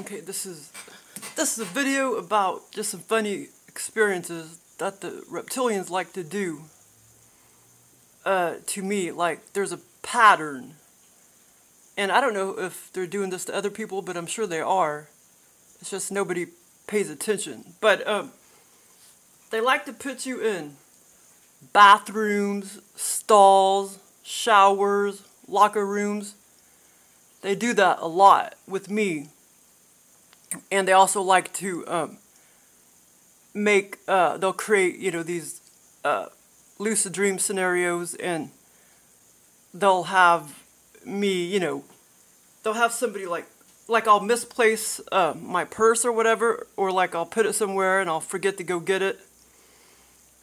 Okay, this is a video about just some funny experiences that the reptilians like to do to me. Like, there's a pattern, and I don't know if they're doing this to other people, but I'm sure they are. It's just nobody pays attention. But they like to put you in bathrooms, stalls, showers, locker rooms. They do that a lot with me. And they also like to they'll create, these lucid dream scenarios, and they'll have me, they'll have somebody like I'll misplace my purse or whatever, or like I'll put it somewhere and I'll forget to go get it.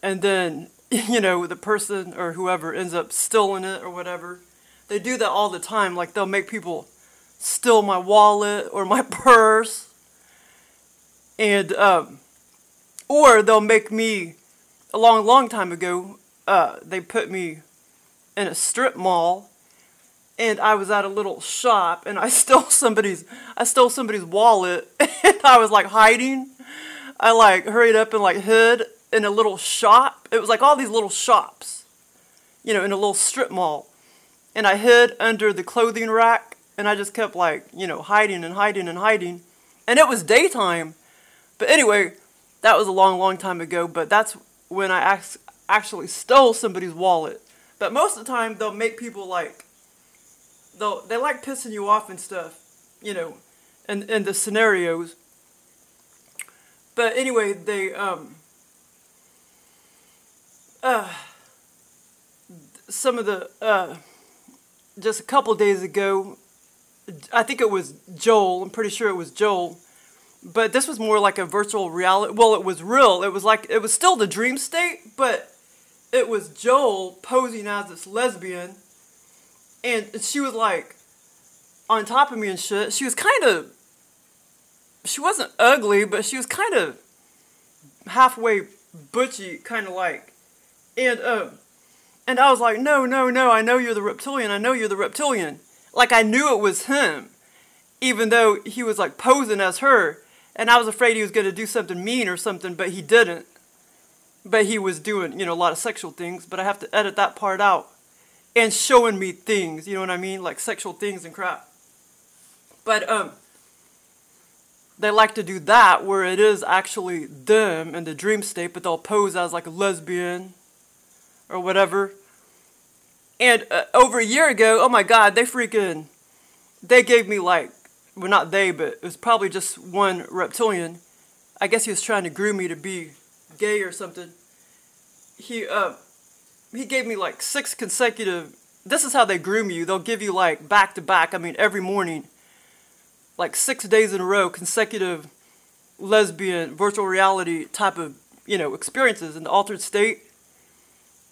And then, the person or whoever ends up stealing it or whatever. They do that all the time. Like, they'll make people steal my wallet or my purse. And, or they'll make me, a long time ago, they put me in a strip mall, and I was at a little shop, and I stole somebody's wallet, and I was like hiding. I like hurried up and like hid in a little shop. It was like all these little shops, in a little strip mall. And I hid under the clothing rack, and I just kept like, hiding and hiding and hiding. And it was daytime. But anyway, that was a long time ago, but that's when I actually stole somebody's wallet. But most of the time, they'll make people like, they like pissing you off and stuff, in the scenarios. But anyway, they, some of the, just a couple days ago, I think it was Joel, I'm pretty sure it was Joel, but this was more like a virtual reality. Well, it was real. It was still the dream state, but it was Joel posing as this lesbian, and she was like on top of me and shit. She wasn't ugly, but she was kind of halfway butchy, kind of like, and I was like, no, I know you're the reptilian. I know you're the reptilian. Like, I knew it was him, even though he was like posing as her. And I was afraid he was going to do something mean or something, but he didn't. But he was doing, a lot of sexual things, but I have to edit that part out. And showing me things, you know what I mean? Like sexual things and crap. But, they like to do that where it is actually them in the dream state, but they'll pose as like a lesbian or whatever. And over a year ago, oh my God, they gave me like, well, not they, but it was probably just one reptilian. I guess he was trying to groom me to be gay or something. He gave me like 6 consecutive, this is how they groom you. They'll give you like back to back, every morning, like 6 days in a row, consecutive lesbian virtual reality type of, experiences in the altered state.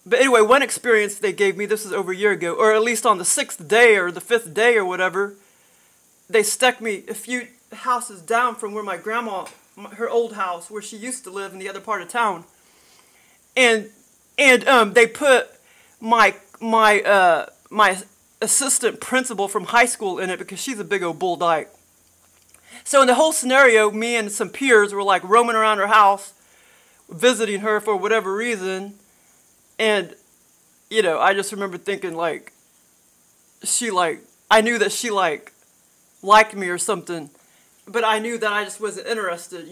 But anyway, one experience they gave me, this was over a year ago, or at least on the 6th day or the 5th day or whatever, they stuck me a few houses down from where my grandma, her old house, where she used to live in the other part of town. And they put my assistant principal from high school in it because she's a big old bull dyke. So in the whole scenario, me and some peers were like roaming around her house, visiting her for whatever reason. And, I just remember thinking like, I knew that she liked me or something, but I knew that I just wasn't interested,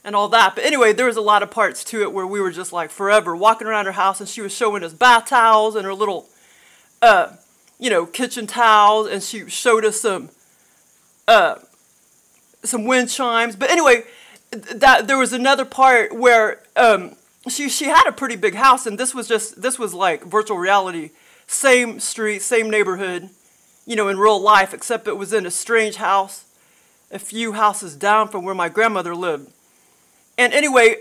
and all that. But anyway, there was a lot of parts to it where we were just like forever walking around her house, and she was showing us bath towels and her little, kitchen towels, and she showed us some wind chimes. But anyway, there was another part where, she had a pretty big house, and this was like virtual reality, same street, same neighborhood, in real life, except it was in a strange house, a few houses down from where my grandmother lived. And anyway,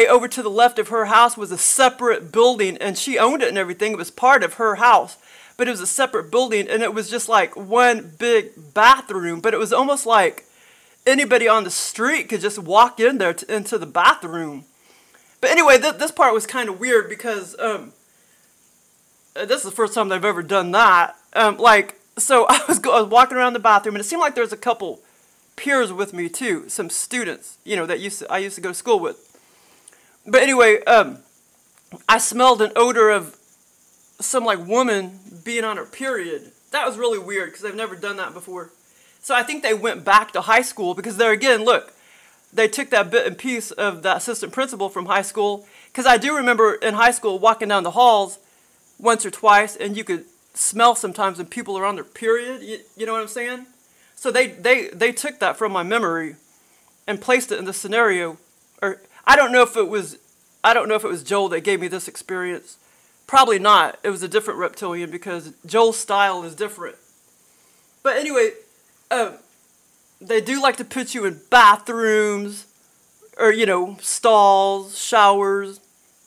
over to the left of her house was a separate building, and she owned it and everything. It was part of her house, but it was a separate building, and it was just like one big bathroom, but it was almost like anybody on the street could just walk in there into the bathroom. But anyway, this part was kind of weird because this is the first time they've ever done that. So I was walking around the bathroom, and it seemed like there was a couple peers with me too, some students, you know, that I used to go to school with. But anyway, I smelled an odor of some like woman being on her period. That was really weird because I've never done that before. So I think they went back to high school because there again, look, they took that bit and piece of the assistant principal from high school. Because I do remember in high school walking down the halls once or twice, and you could smell sometimes when people are on their period. You know what I'm saying? So they took that from my memory and placed it in the scenario. Or I don't know if it was Joel that gave me this experience. Probably not. It was a different reptilian because Joel's style is different. But anyway, they do like to put you in bathrooms or, you know, stalls, showers,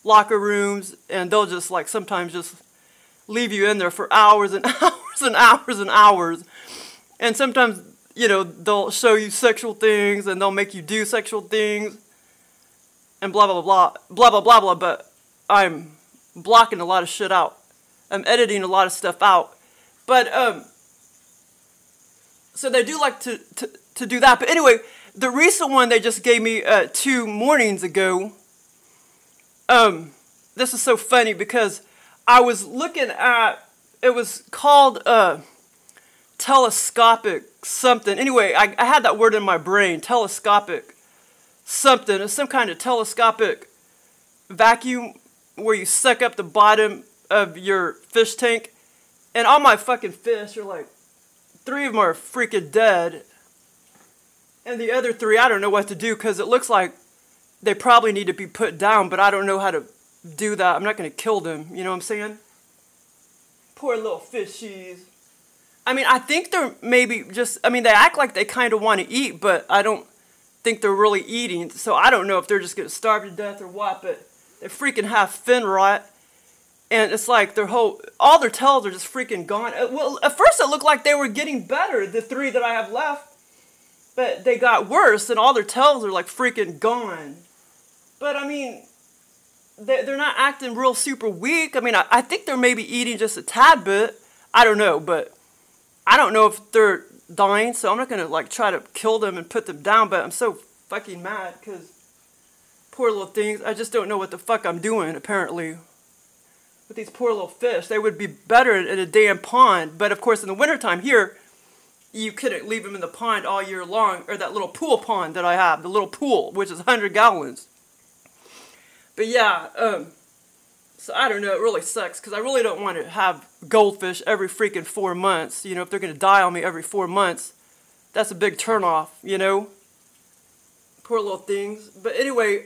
locker rooms, and they'll just like sometimes just leave you in there for hours and hours and hours and hours. And sometimes, you know, they'll show you sexual things and they'll make you do sexual things and blah, blah, blah, blah, blah, blah, blah, but I'm blocking a lot of shit out. I'm editing a lot of stuff out. But, so they do like to do that. But anyway, the recent one they just gave me 2 mornings ago, this is so funny because I was looking at, it was called telescopic something. Anyway, I had that word in my brain, telescopic something. It's some kind of telescopic vacuum where you suck up the bottom of your fish tank. And all my fucking fish are like, 3 of them are freaking dead. And the other 3, I don't know what to do because it looks like they probably need to be put down, but I don't know how to do that. I'm not going to kill them, you know what I'm saying? Poor little fishies. I mean, I think they're maybe just, I mean, they act like they kind of want to eat, but I don't think they're really eating. So I don't know if they're just going to starve to death or what, but they freaking have fin rot. And it's like all their tails are just freaking gone. Well, at first it looked like they were getting better, the 3 that I have left. But they got worse and all their tails are like freaking gone. But I mean, they're not acting real super weak. I mean, I think they're maybe eating just a tad bit. I don't know, but I don't know if they're dying. So I'm not going to like try to kill them and put them down. But I'm so fucking mad because poor little things. I just don't know what the fuck I'm doing apparently. With these poor little fish, they would be better in a damn pond. But of course, in the wintertime here, you couldn't leave them in the pond all year long. Or that little pool pond that I have, the little pool, which is 100 gallons. But yeah, so I don't know, it really sucks. Because I really don't want to have goldfish every freaking 4 months. You know, if they're going to die on me every 4 months, that's a big turnoff, you know? Poor little things. But anyway,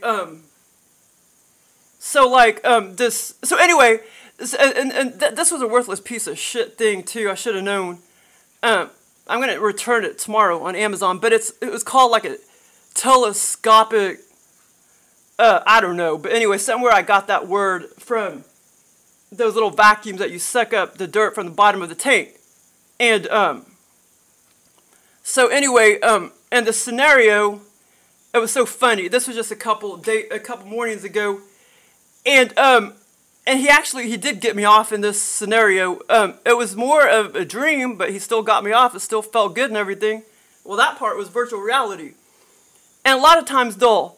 so like, this was a worthless piece of shit thing too. I should have known. I'm going to return it tomorrow on Amazon, but it was called like a telescopic, I don't know. But anyway, somewhere I got that word from those little vacuums that you suck up the dirt from the bottom of the tank. And, so anyway, and the scenario, it was so funny. This was just a couple mornings ago. And he did get me off in this scenario. It was more of a dream, but he still got me off. It still felt good and everything. Well, that part was virtual reality. And a lot of times they'll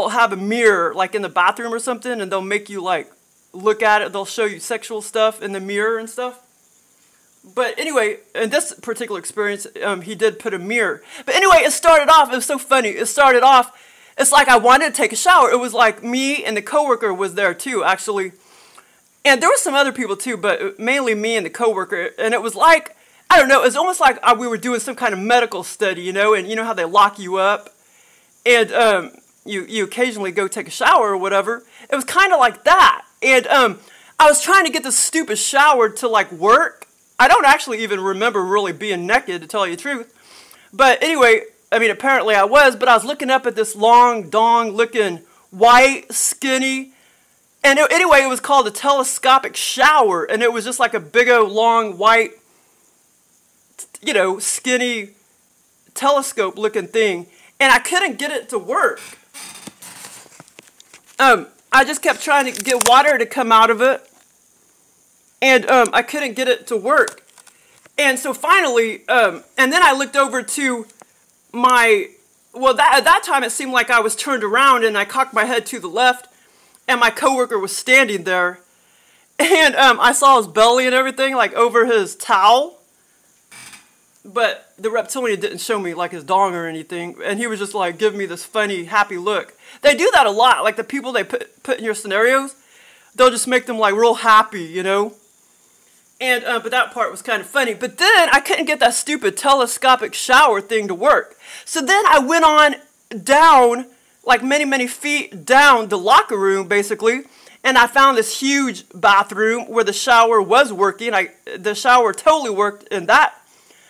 have a mirror, like in the bathroom or something, and they'll make you like look at it. They'll show you sexual stuff in the mirror and stuff. But anyway, in this particular experience, he did put a mirror. But anyway, it started off, it was so funny. It started off, it's like I wanted to take a shower. It was like me and the coworker was there too, actually. And there were some other people too, but mainly me and the coworker. And it was like, I don't know, it was almost like we were doing some kind of medical study, you know, and you know how they lock you up? And you occasionally go take a shower or whatever. It was kind of like that. And I was trying to get this stupid shower to like work. I don't actually even remember really being naked, to tell you the truth. But anyway, I mean, apparently I was, but I was looking up at this long, dong-looking, white, skinny, and anyway, it was called a telescopic shower, and it was just like a big old, long, white, you know, skinny, telescope-looking thing, and I couldn't get it to work. I just kept trying to get water to come out of it, and I couldn't get it to work. And so finally, and then I looked over to at that time it seemed like I was turned around and I cocked my head to the left and my coworker was standing there. And I saw his belly and everything, like over his towel. But the reptilian didn't show me like his dong or anything. And he was just like giving me this funny, happy look. They do that a lot. Like the people they put in your scenarios, they'll just make them like real happy, you know. And but that part was kind of funny. But then I couldn't get that stupid telescopic shower thing to work. So then I went on down, like many, many feet down the locker room, basically. And I found this huge bathroom where the shower was working. The shower totally worked in that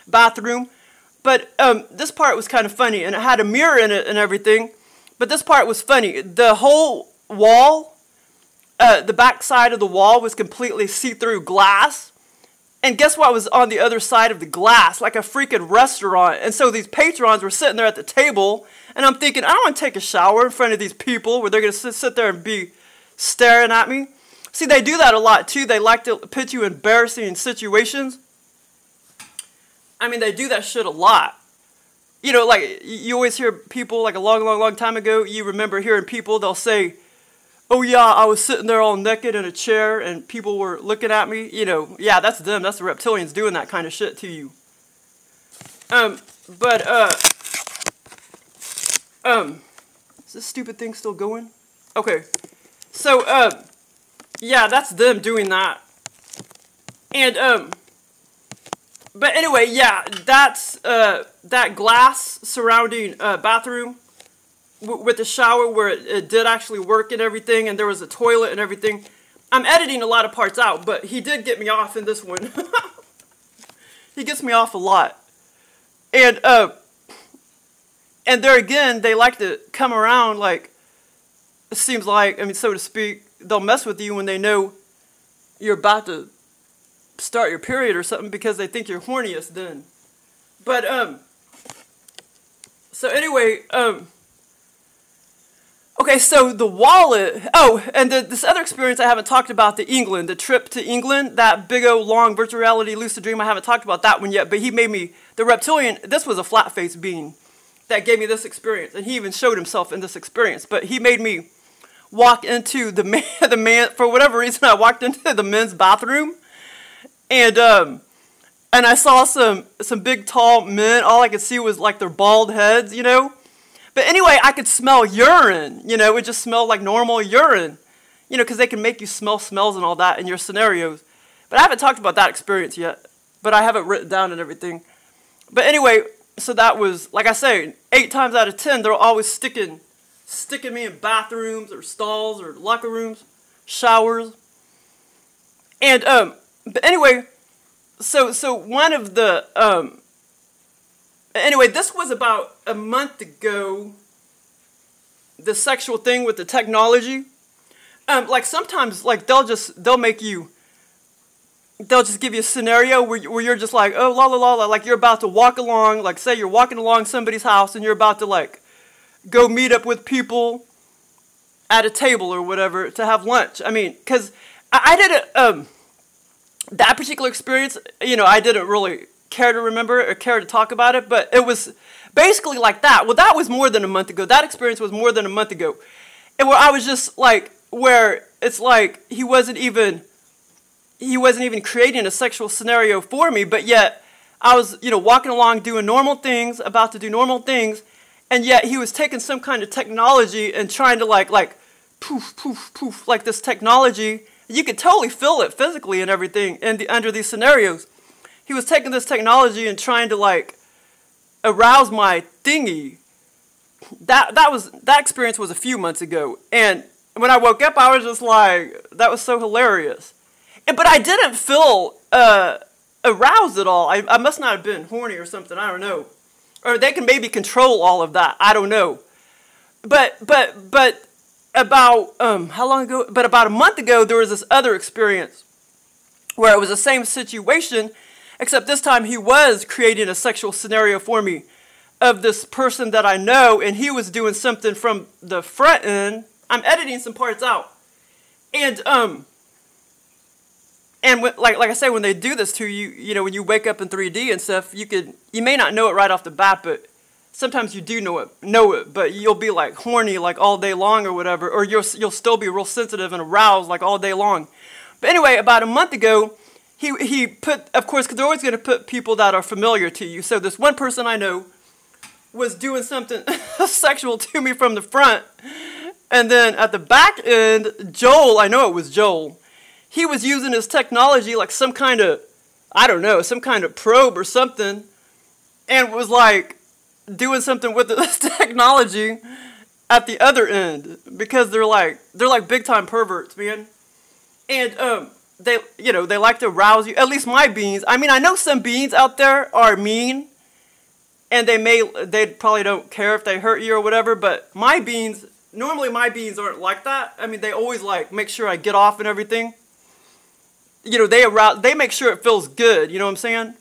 bathroom. But this part was kind of funny. And it had a mirror in it and everything. But this part was funny. The whole wall, the back side of the wall was completely see-through glass. And guess what was on the other side of the glass? Like a freaking restaurant. And so these patrons were sitting there at the table. And I'm thinking, I don't want to take a shower in front of these people where they're going to sit there and be staring at me. See, they do that a lot too. They like to put you in embarrassing situations. I mean, they do that shit a lot. You know, like, you always hear people, like a long, long, long time ago, you remember hearing people, they'll say, oh yeah, I was sitting there all naked in a chair and people were looking at me. You know, yeah, that's them. That's the reptilians doing that kind of shit to you. Is this stupid thing still going? Okay. So, yeah, that's them doing that. And, but anyway, yeah, that's, that glass surrounding, bathroom with the shower where it did actually work and everything, and there was a toilet and everything. I'm editing a lot of parts out, but he did get me off in this one. He gets me off a lot. And there again, they like to come around like, it seems like, I mean, so to speak, they'll mess with you when they know you're about to start your period or something because they think you're horniest then. But, so anyway, okay, so the wallet, oh, and this other experience I haven't talked about, the trip to England, that big old long virtual reality lucid dream, I haven't talked about that one yet, but he made me, the reptilian, this was a flat-faced being that gave me this experience, and he even showed himself in this experience, but he made me walk into the man, for whatever reason, I walked into the men's bathroom, and I saw some big, tall men. All I could see was, like, their bald heads, you know? But anyway, I could smell urine, you know? It just smelled like normal urine, you know, because they can make you smell smells and all that in your scenarios. But I haven't talked about that experience yet, but I have it written down and everything. But anyway, so that was, like I say, 8 times out of 10, they're always sticking me in bathrooms or stalls or locker rooms, showers. And, but anyway, so one of the, anyway, this was about a month ago, the sexual thing with the technology. Like sometimes, like they'll just give you a scenario where you're just like, oh, la la la la, like you're about to walk along, like say you're walking along somebody's house and you're about to like go meet up with people at a table or whatever to have lunch. I mean, because I didn't, that particular experience, you know, I didn't really care to remember or care to talk about it, but it was basically like that. Well, that was more than a month ago. That experience was more than a month ago. And where I was just like, where it's like he wasn't even creating a sexual scenario for me, but yet I was, you know, walking along doing normal things, about to do normal things, and yet he was taking some kind of technology and trying to like poof, poof, poof, like this technology. You could totally feel it physically and everything under these scenarios. He was taking this technology and trying to like arouse my thingy. That experience was a few months ago, and when I woke up, I was just like, that was so hilarious. But I didn't feel aroused at all. I must not have been horny or something. I don't know. Or they can maybe control all of that. I don't know. But about how long ago? But about a month ago, there was this other experience where it was the same situation, except this time he was creating a sexual scenario for me of this person that I know, and he was doing something from the front end. I'm editing some parts out, and like I say, when they do this to you, you know, when you wake up in 3D and stuff, you may not know it right off the bat, but sometimes you do know it, but you'll be like horny like all day long or whatever, or you'll still be real sensitive and aroused like all day long. But anyway, about a month ago, he put, of course, because they're always going to put people that are familiar to you. So this one person I know was doing something sexual to me from the front, and then at the back end, Joel, I know it was Joel, he was using his technology like some kind of, I don't know, some kind of probe or something, and was like doing something with this technology at the other end, because they're like big time perverts, man. And they like to rouse you. At least my beings. I mean, I know some beings out there are mean, and they probably don't care if they hurt you or whatever, but my beings, normally my beings aren't like that. I mean, they always like make sure I get off and everything. You know, they make sure it feels good, you know what I'm saying?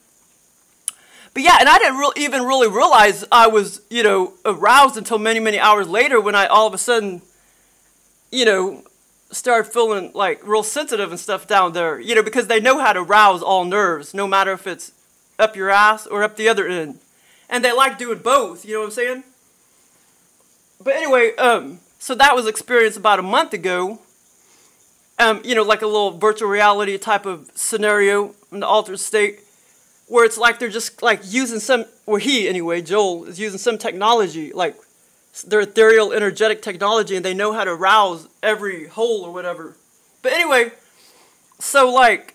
But yeah, and I didn't even really realize I was, you know, aroused until many, many hours later, when I all of a sudden, you know, started feeling like real sensitive and stuff down there, you know, because they know how to rouse all nerves, no matter if it's up your ass or up the other end. And they like doing both, you know what I'm saying? But anyway, so that was experienced about a month ago. You know, like a little virtual reality type of scenario in the altered state, where it's like they're just like using some, or he anyway, Joel, is using some technology, like their ethereal energetic technology, and they know how to rouse every hole or whatever. But anyway, so like,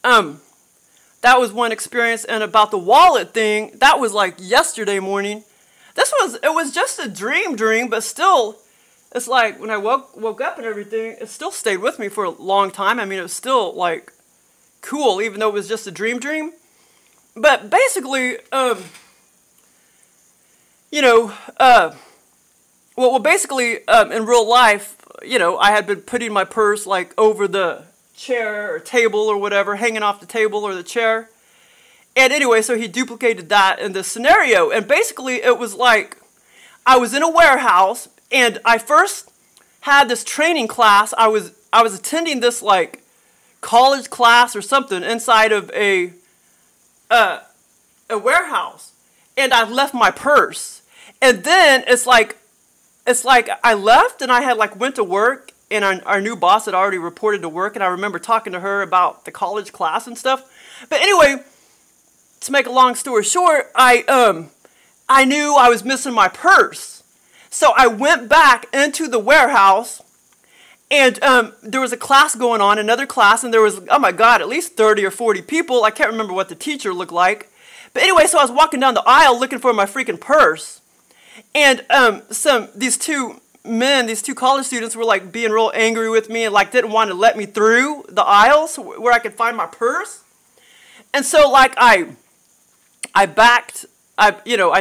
that was one experience. And about the wallet thing, that was like yesterday morning. It was just a dream, but still, it's like when I woke up and everything, it still stayed with me for a long time. I mean, it was still like cool, even though it was just a dream. But basically, you know, well, basically, in real life, you know, I had been putting my purse like over the chair or table or whatever, hanging off the table or the chair. And anyway, so he duplicated that in this scenario. And basically, it was like I was in a warehouse, and I first had this training class. I was attending this like college class or something inside of a warehouse, and I left my purse. And then it's like I left, and I had like went to work, and our new boss had already reported to work, and I remember talking to her about the college class and stuff. But anyway, to make a long story short, I knew I was missing my purse. So I went back into the warehouse, and there was a class going on, another class, and there was, oh my God, at least 30 or 40 people. I can't remember what the teacher looked like. But anyway, so I was walking down the aisle looking for my freaking purse. And these two college students were like being real angry with me and like didn't want to let me through the aisles where I could find my purse. And so like I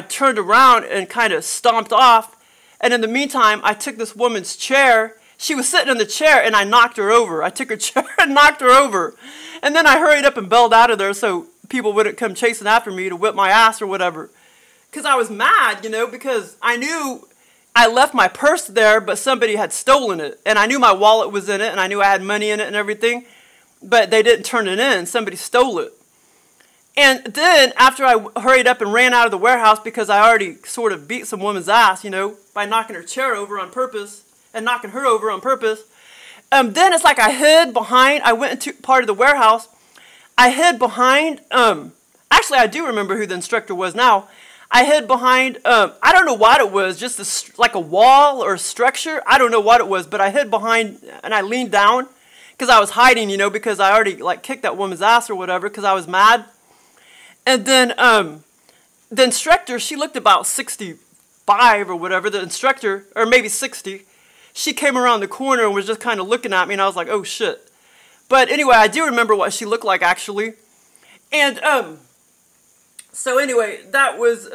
turned around and kind of stomped off. And in the meantime, I took this woman's chair. She was sitting in the chair, and I knocked her over. I took her chair and knocked her over. And then I hurried up and bailed out of there so people wouldn't come chasing after me to whip my ass or whatever. Because I was mad, you know, because I knew I left my purse there, but somebody had stolen it. And I knew my wallet was in it, and I knew I had money in it and everything. But they didn't turn it in. Somebody stole it. And then, after I hurried up and ran out of the warehouse because I already sort of beat some woman's ass, you know, by knocking her chair over on purpose and knocking her over on purpose, then it's like I hid behind, I went into part of the warehouse, I hid behind, actually I do remember who the instructor was now. I hid behind, I don't know what it was, just like a wall or a structure, I don't know what it was, but I hid behind, and I leaned down, because I was hiding, you know, because I already, like, kicked that woman's ass or whatever, because I was mad. And then the instructor, she looked about 65 or whatever, the instructor, or maybe 60. She came around the corner and was just kind of looking at me, and I was like, oh shit. But anyway, I do remember what she looked like, actually. And so anyway, that was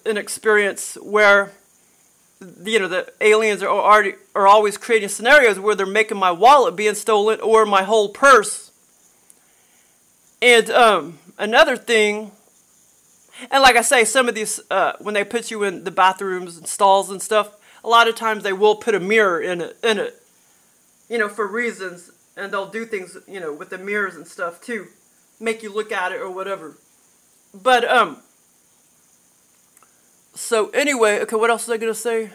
an experience where, you know, the aliens are always creating scenarios where they're making my wallet being stolen or my whole purse. And another thing, and like I say, some of these, when they put you in the bathrooms and stalls and stuff, a lot of times they will put a mirror in it, you know, for reasons, and they'll do things, you know, with the mirrors and stuff too, make you look at it or whatever. But, so anyway, okay, what else was I gonna say?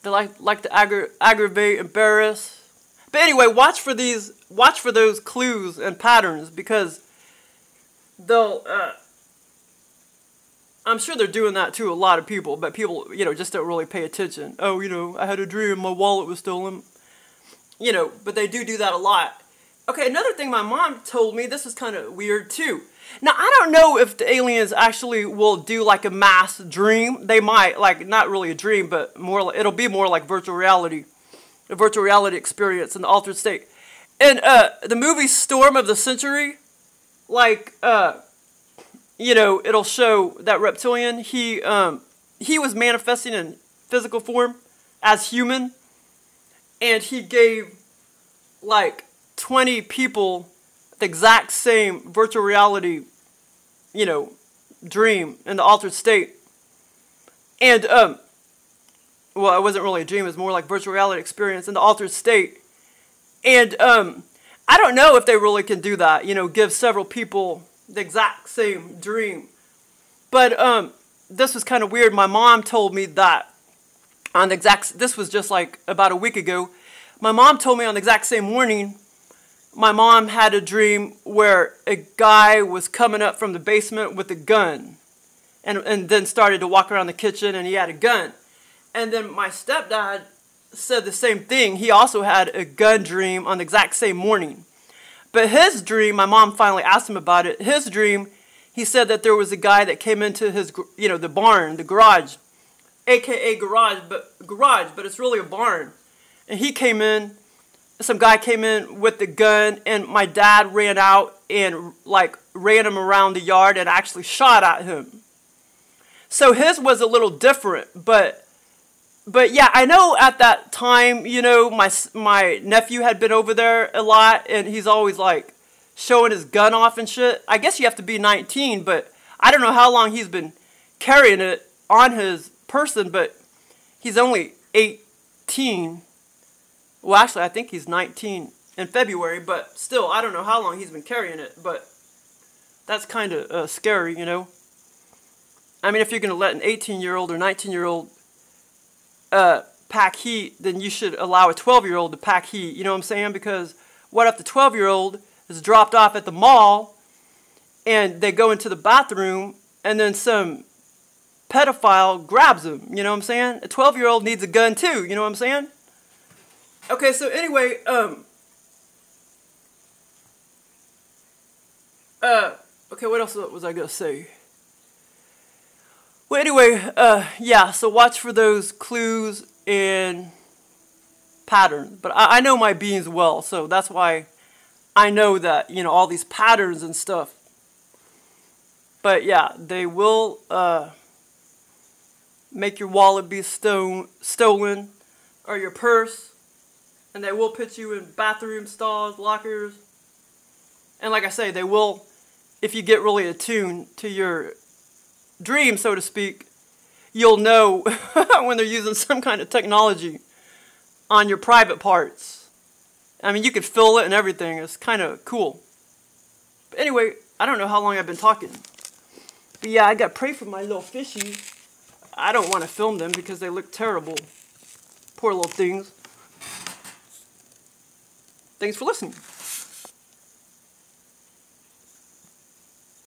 They like to aggravate, embarrass. But anyway, watch for those clues and patterns, because they'll, I'm sure they're doing that to a lot of people, but people, just don't really pay attention. Oh, I had a dream, my wallet was stolen. But they do that a lot. Okay, another thing my mom told me, this is kind of weird too. Now, I don't know if the aliens actually will do like a mass dream. They might, like, not really a dream, but more, it'll be more like virtual reality. A virtual reality experience in the altered state. And the movie Storm of the Century, like, it'll show that Reptilian, he was manifesting in physical form as human, and he gave like 20 people the exact same virtual reality, dream in the altered state. And, well, it wasn't really a dream, it was more like virtual reality experience in the altered state. And, I don't know if they really can do that, give several people the exact same dream. But, this was kind of weird. My mom told me that on the exact, this was just like about a week ago. My mom told me on the exact same morning, my mom had a dream where a guy was coming up from the basement with a gun, and then started to walk around the kitchen, and he had a gun. And then my stepdad said the same thing. He also had a gun dream on the exact same morning. But his dream, my mom finally asked him about it. His dream, he said that there was a guy that came into his, the barn, the garage, aka garage, but it's really a barn. And he came in, some guy came in with the gun, and my dad ran out and like ran him around the yard and actually shot at him. So his was a little different, but yeah, I know at that time, my nephew had been over there a lot, and he's always like showing his gun off and shit. I guess you have to be 19, but I don't know how long he's been carrying it on his person, but he's only 18. Well, actually, I think he's 19 in February, but still, I don't know how long he's been carrying it, but that's kind of scary, I mean, if you're going to let an 18-year-old or 19-year-old pack heat, then you should allow a 12-year-old to pack heat, you know what I'm saying? Because what if the 12-year-old is dropped off at the mall, and they go into the bathroom, and then some pedophile grabs him, you know what I'm saying? A 12-year-old needs a gun too, you know what I'm saying? Okay, so anyway, okay, what else was I gonna say? Well, anyway, yeah, so watch for those clues and patterns. But I know my beings well, so that's why I know that, all these patterns and stuff. But yeah, they will, make your wallet be stolen, or your purse. And they will put you in bathroom stalls, lockers. And like I say, they will, if you get really attuned to your dream, so to speak, you'll know when they're using some kind of technology on your private parts. I mean, you could feel it and everything. It's kind of cool. But anyway, I don't know how long I've been talking. But yeah, I got pray for my little fishies. I don't want to film them because they look terrible. Poor little things. Thanks for listening.